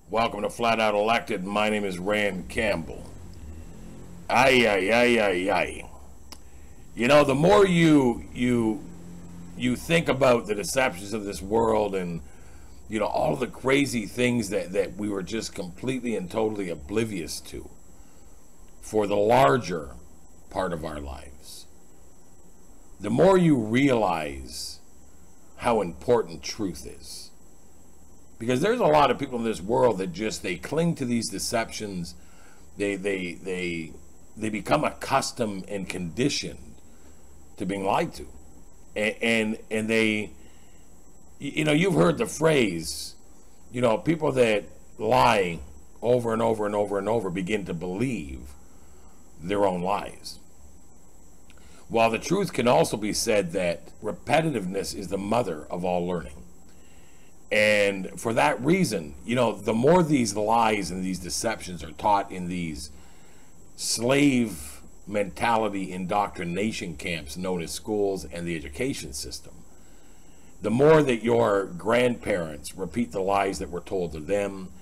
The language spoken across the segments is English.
Welcome to Flat Out Elected. My name is Rand Campbell. Ay, ay, ay, ay, ay. You know, the more you think about the deceptions of this world and, you know, all the crazy things that we were just completely and totally oblivious to for the larger part of our lives, the more you realize how important truth is. Because there's a lot of people in this world that they cling to these deceptions. They become accustomed and conditioned to being lied to, and they, you know, you've heard the phrase, you know, people that lie over and over and over and over begin to believe their own lies. While the truth can also be said that repetitiveness is the mother of all learning. And for that reason, you know, the more these lies and these deceptions are taught in these slave mentality indoctrination camps known as schools and the education system, the more that your grandparents repeat the lies that were told to them,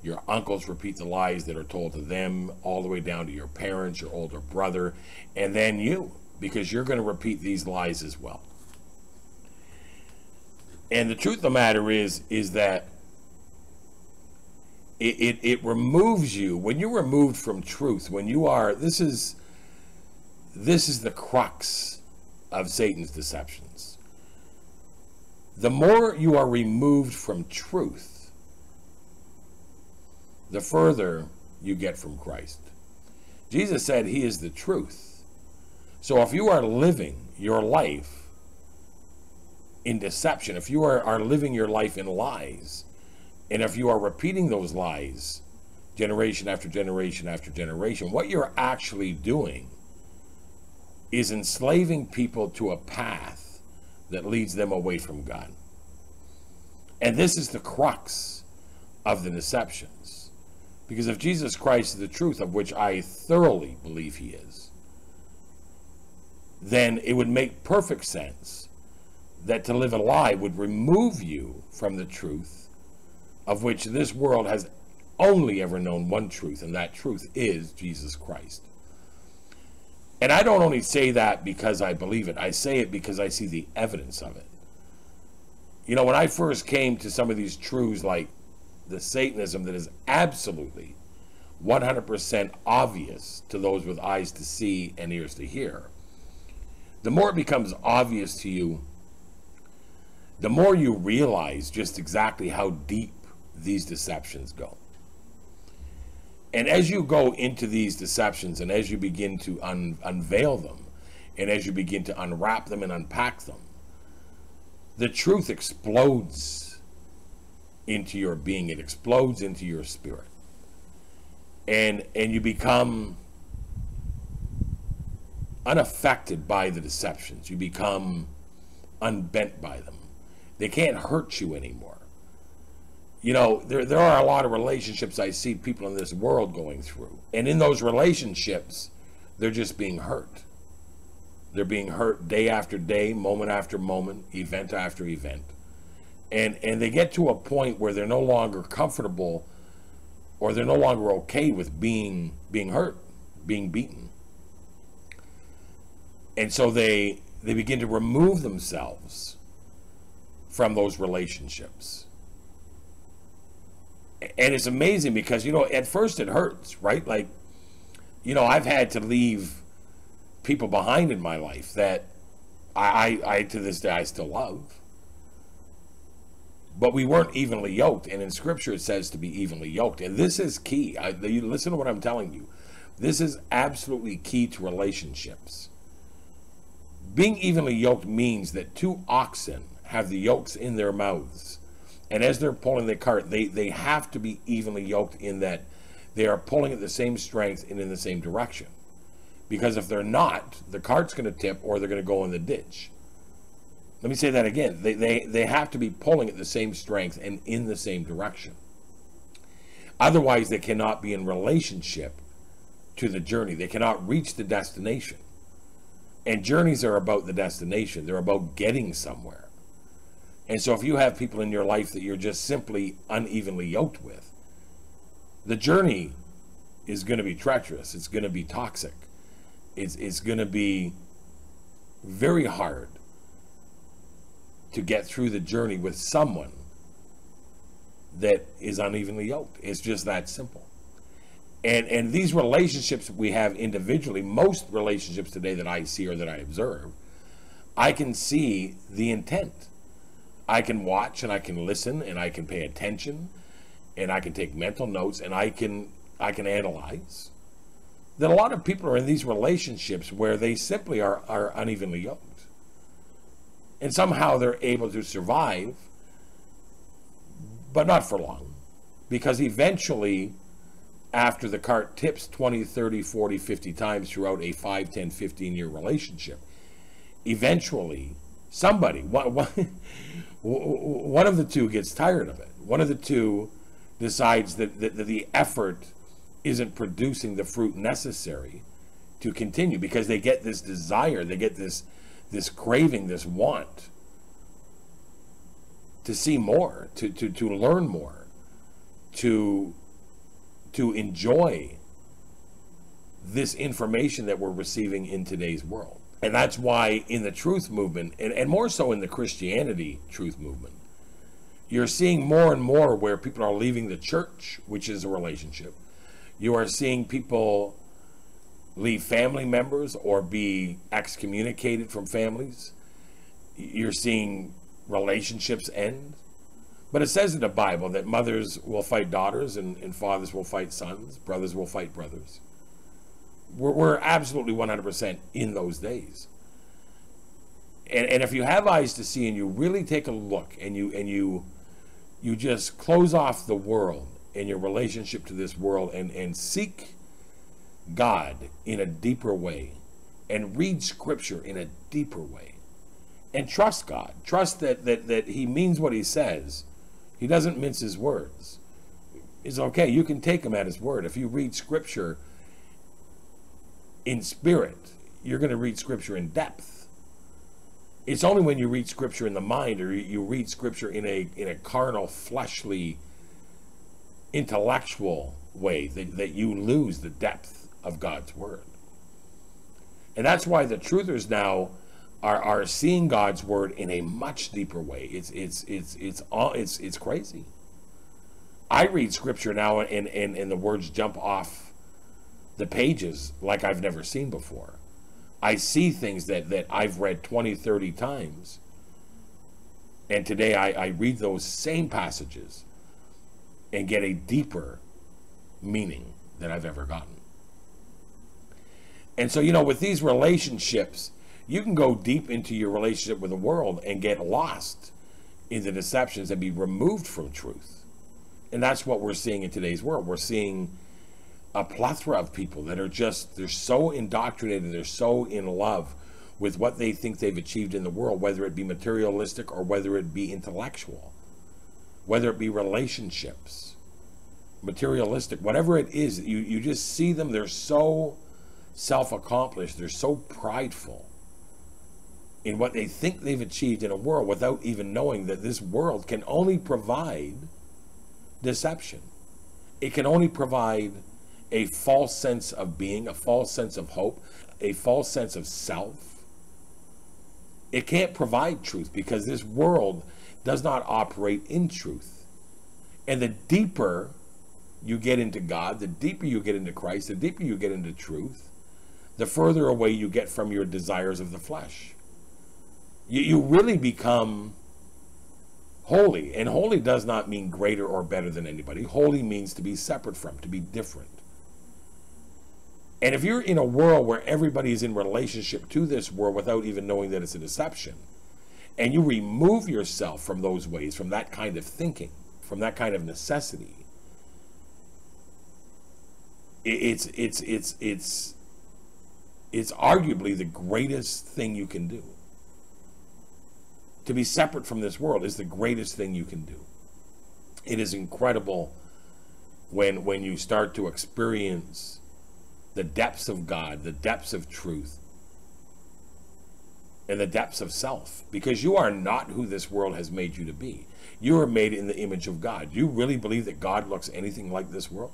your uncles repeat the lies that are told to them, all the way down to your parents, your older brother, and then you, because you're going to repeat these lies as well. And the truth of the matter is that it removes you. When you're removed from truth, when you are, this is the crux of Satan's deceptions. The more you are removed from truth, the further you get from Christ. Jesus said he is the truth. So if you are living your life in deception, if you are living your life in lies, and if you are repeating those lies generation after generation after generation, what you're actually doing is enslaving people to a path that leads them away from God. And this is the crux of the deceptions. Because if Jesus Christ is the truth, of which I thoroughly believe he is, then it would make perfect sense that to live a lie would remove you from the truth, of which this world has only ever known one truth, and that truth is Jesus Christ. And I don't only say that because I believe it, I say it because I see the evidence of it. You know, when I first came to some of these truths like the Satanism that is absolutely 100% obvious to those with eyes to see and ears to hear, the more it becomes obvious to you, the more you realize just exactly how deep these deceptions go. And as you go into these deceptions, and as you begin to unveil them, and as you begin to unwrap them and unpack them, the truth explodes into your being. It explodes into your spirit. And you become unaffected by the deceptions. You become unbent by them. They can't hurt you anymore. You know, there are a lot of relationships I see people in this world going through. And in those relationships, they're just being hurt. They're being hurt day after day, moment after moment, event after event. And they get to a point where they're no longer comfortable, or they're no longer okay with being hurt, being beaten. And so they begin to remove themselves from those relationships. And it's amazing because, you know, at first it hurts, right? Like, you know, I've had to leave people behind in my life that I to this day I still love. But we weren't evenly yoked, and in Scripture it says to be evenly yoked. And this is key. You listen to what I'm telling you. This is absolutely key to relationships. Being evenly yoked means that two oxen have the yokes in their mouths, and as they're pulling the cart, they have to be evenly yoked in that they are pulling at the same strength and in the same direction. Because if they're not, the cart's going to tip or they're going to go in the ditch. Let me say that again. They have to be pulling at the same strength and in the same direction. Otherwise, they cannot be in relationship to the journey. They cannot reach the destination. And journeys are about the destination. They're about getting somewhere. And so if you have people in your life that you're just simply unevenly yoked with, The journey is going to be treacherous. It's going to be toxic. It's going to be very hard to get through the journey with someone that is unevenly yoked. It's just that simple. And these relationships we have individually, most relationships today that I see or that I observe, I can see the intent. I can watch and I can listen and I can pay attention and I can take mental notes and I can analyze that a lot of people are in these relationships where they simply are unevenly yoked. And somehow they're able to survive, but not for long. Because eventually, after the cart tips 20, 30, 40, 50 times throughout a 5, 10, 15-year relationship, eventually somebody, one of the two gets tired of it. One of the two decides that the effort isn't producing the fruit necessary to continue, because they get this desire, they get this craving, this want to see more, to learn more, to enjoy this information that we're receiving in today's world. And that's why in the truth movement, and more so in the Christianity truth movement, you're seeing more and more where people are leaving the church, which is a relationship. You are seeing people leave family members or be excommunicated from families. You're seeing relationships end. But it says in the Bible that mothers will fight daughters and fathers will fight sons, brothers will fight brothers. We're absolutely 100% in those days. And if you have eyes to see and you really take a look and you just close off the world and your relationship to this world and seek God in a deeper way and read Scripture in a deeper way and trust God. Trust that He means what He says. He doesn't mince His words. It's okay. You can take Him at His word. If you read Scripture in spirit, you're going to read Scripture in depth. It's only when you read Scripture in the mind, or you read Scripture in a carnal, fleshly, intellectual way that you lose the depth of God's word. And that's why the truthers now are seeing God's word in a much deeper way. It's crazy. I read Scripture now and the words jump off the pages like I've never seen before. I see things that I've read 20, 30 times. And today I read those same passages and get a deeper meaning than I've ever gotten. And so, with these relationships, you can go deep into your relationship with the world and get lost in the deceptions and be removed from truth. And that's what we're seeing in today's world. We're seeing a plethora of people that are they're so indoctrinated, they're so in love with what they think they've achieved in the world, whether it be materialistic or whether it be intellectual, whether it be relationships, materialistic, whatever it is, you just see them, they're so self-accomplished, they're so prideful in what they think they've achieved in a world without even knowing that this world can only provide deception. It can only provide a false sense of being, a false sense of hope, a false sense of self. It can't provide truth because this world does not operate in truth. And the deeper you get into God, the deeper you get into Christ, the deeper you get into truth, the further away you get from your desires of the flesh. You really become holy. And holy does not mean greater or better than anybody. Holy means to be separate from, to be different. And if you're in a world where everybody is in relationship to this world without even knowing that it's a deception, and you remove yourself from those ways, from that kind of thinking, from that kind of necessity, it's arguably the greatest thing you can do. To be separate from this world is the greatest thing you can do. It is incredible when you start to experience the depths of God, the depths of truth, and the depths of self, because you are not who this world has made you to be. You are made in the image of God. Do you really believe that God looks anything like this world?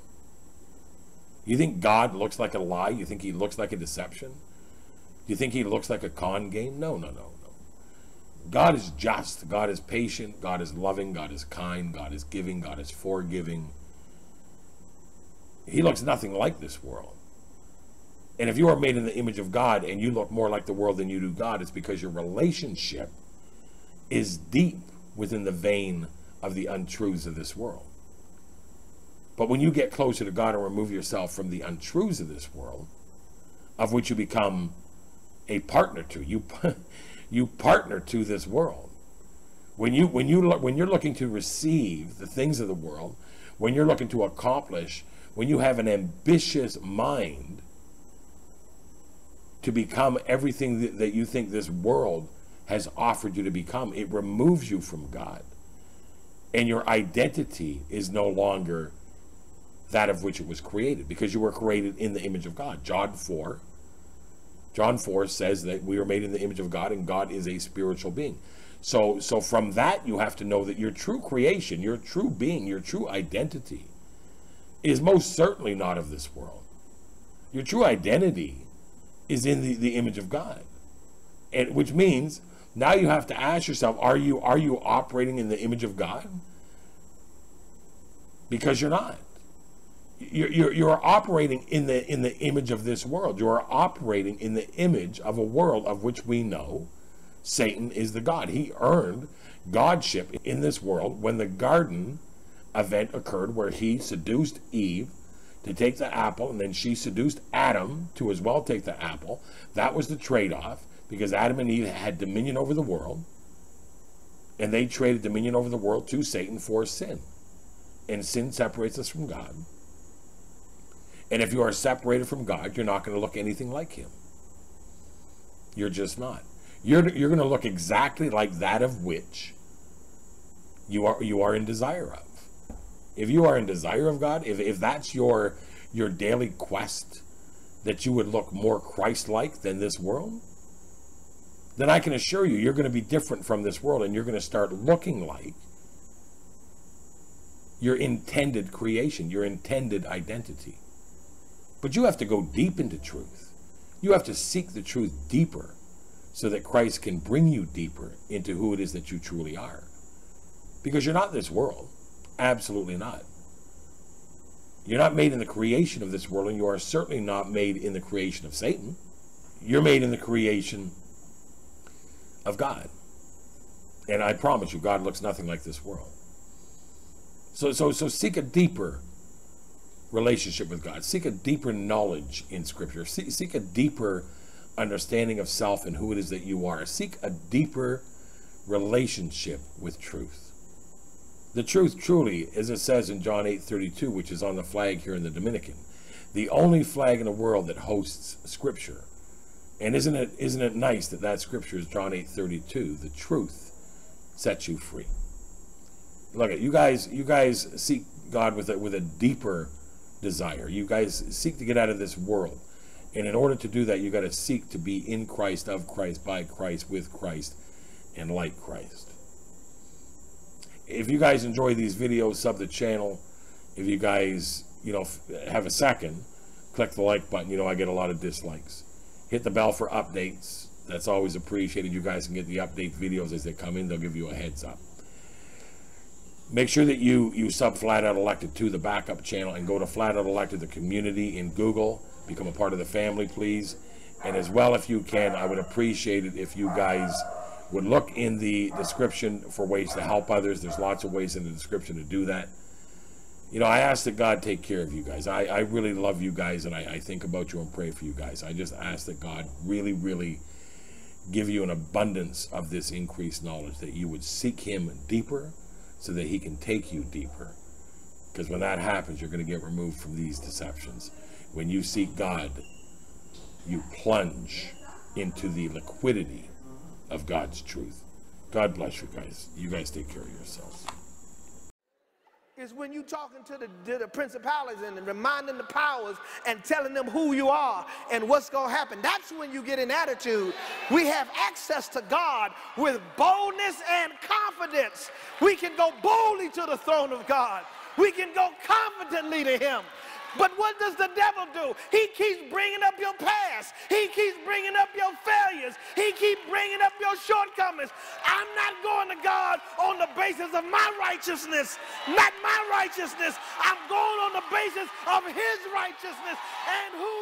You think God looks like a lie? You think he looks like a deception? Do you think he looks like a con game? No, no, no, no. God is just. God is patient. God is loving. God is kind. God is giving. God is forgiving. He looks nothing like this world. And if you are made in the image of God and you look more like the world than you do God, it's because your relationship is deep within the vein of the untruths of this world. But when you get closer to God and remove yourself from the untruths of this world, of which you become a partner to, you partner to this world. When you're looking to receive the things of the world, when you're looking to accomplish, when you have an ambitious mind to become everything that you think this world has offered you to become, it removes you from God. And your identity is no longer that of which it was created, because you were created in the image of God. John 4 says that we are made in the image of God, and God is a spiritual being. So from that, you have to know that your true creation, your true being, your true identity is most certainly not of this world. Your true identity is in the image of God. And which means now you have to ask yourself, are you operating in the image of God? Because you're not. You're operating in the image of this world. You are operating in the image of a world of which we know Satan is the God. He earned godship in this world when the garden event occurred, where he seduced Eve to take the apple, and then she seduced Adam to as well take the apple. That was the trade-off, because Adam and Eve had dominion over the world, and they traded dominion over the world to Satan for sin. And sin separates us from God. And if you are separated from God, you're not going to look anything like him. You're just not. You're going to look exactly like that of which you are in desire of. If you are in desire of God, if that's your daily quest, that you would look more Christ-like than this world, then I can assure you, you're going to be different from this world, and you're going to start looking like your intended creation, your intended identity. But you have to go deep into truth. You have to seek the truth deeper so that Christ can bring you deeper into who it is that you truly are. Because you're not this world. Absolutely not. You're not made in the creation of this world, and you are certainly not made in the creation of Satan. You're made in the creation of God. And I promise you, God looks nothing like this world. So seek a deeper relationship with God. Seek a deeper knowledge in Scripture. Seek a deeper understanding of self and who it is that you are. Seek a deeper relationship with truth. The truth truly, as it says in John 8:32, which is on the flag here in the Dominican, the only flag in the world that hosts Scripture. And isn't it nice that that Scripture is John 8:32? The truth sets you free. Look at you guys seek God with a deeper desire. You guys seek to get out of this world. And in order to do that, you got to seek to be in Christ, of Christ, by Christ, with Christ, and like Christ. If you guys enjoy these videos, sub the channel. If you guys, have a second, click the like button. I get a lot of dislikes. Hit the bell for updates. That's always appreciated. You guys can get the update videos as they come in. They'll give you a heads up. Make sure that you sub Flat Out Elected to the backup channel, and go to Flat Out Elected, the community in Google. Become a part of the family, please. And as well, if you can, I would appreciate it if you guys would look in the description for ways to help others. There's lots of ways in the description to do that. I ask that God take care of you guys. I really love you guys, and I think about you and pray for you guys. I just ask that God really, really give you an abundance of this increased knowledge, that you would seek him deeper so that he can take you deeper. Because when that happens, you're going to get removed from these deceptions. When you seek God, you plunge into the liquidity of God's truth. God bless you guys. You guys take care of yourselves. Is when you talking to the principalities and reminding the powers and telling them who you are and what's going to happen. That's when you get an attitude. We have access to God with boldness and confidence. We can go boldly to the throne of God. We can go confidently to him. But what does the devil do? He keeps bringing up your past. He keeps bringing up your failures. He keeps bringing up your shortcomings. I'm not going to God on the basis of my righteousness, not my righteousness. I'm going on the basis of his righteousness and who